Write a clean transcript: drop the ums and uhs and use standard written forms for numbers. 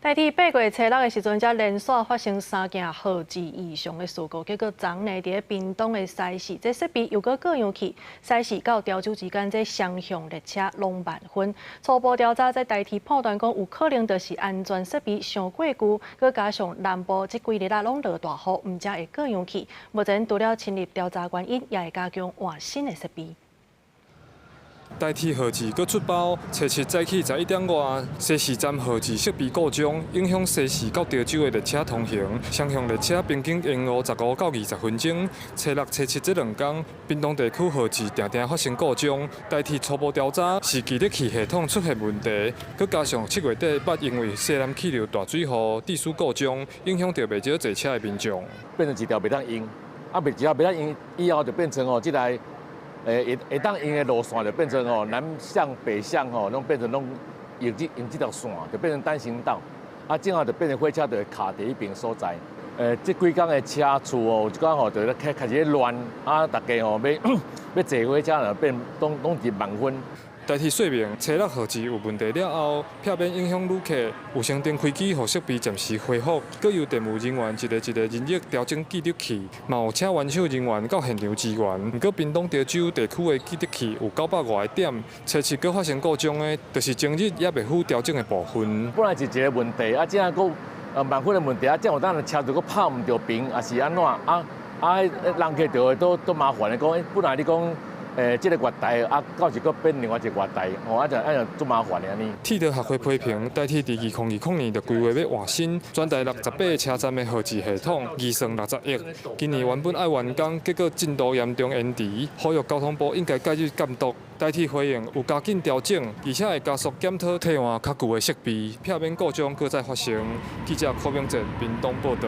代替8月初6的时阵，才连续发生3件号志异常的事故，结果昨日伫屏东的西市，这设备又搁各样去，西市到潮州之间这双向列车拢慢分。初步调查，在代替判断讲有可能就是安全设备上过旧，搁加上南部这几日拢落大雨，唔才会各样去。目前除了成立调查原因，也会加强换新的设备。 代替号志搁出包，初7早起11点外，西市站号志设备故障，影响西市到潮州的列车通行。双向列车平均延误15到20分钟。初6、初7这2天，屏东地区号志定定发生故障。代替初步调查是记忆器系统出现问题，搁加上7月底捌因为西南气流大水雨地势故障，影响到袂少坐车的民众。变成一条袂当用，一条袂当用以后就变成即来。 会当用的路线就变成南向北向拢变成用这条线，就变成单行道。正好就变成火车就会卡伫迄边所在。这几天的车厝有一天就开始乱，大家要坐火车就变拢是慢分。 代替说明，初6号志有问题了后，避免影响旅客，有先定开机，互设备暂时恢复。搁由电务人员一个人力调整记录器，嘛有请援手人员到现场支援。不过，屏东潮州地区的记录器有900多个点，初7搁发生故障的，就是前日也未赴调整的部分。本来是一个问题，这样搁慢分的问题，这样有当然车就搁拍唔到平，也是安怎人客就会都麻烦的讲，本来你讲。 这个月台到时搁变另外一个月台，就做麻烦的安尼。铁道学会批评，代替伫2020年就规划要换新，全台68个车站的号志系统，预算60亿。今年原本爱完工，结果进度严重延迟，呼吁交通部应该介入监督。代替回应有加紧调整，而且会加速检讨替换较旧的设备，避免故障搁再发生。记者柯明哲，屏东报道。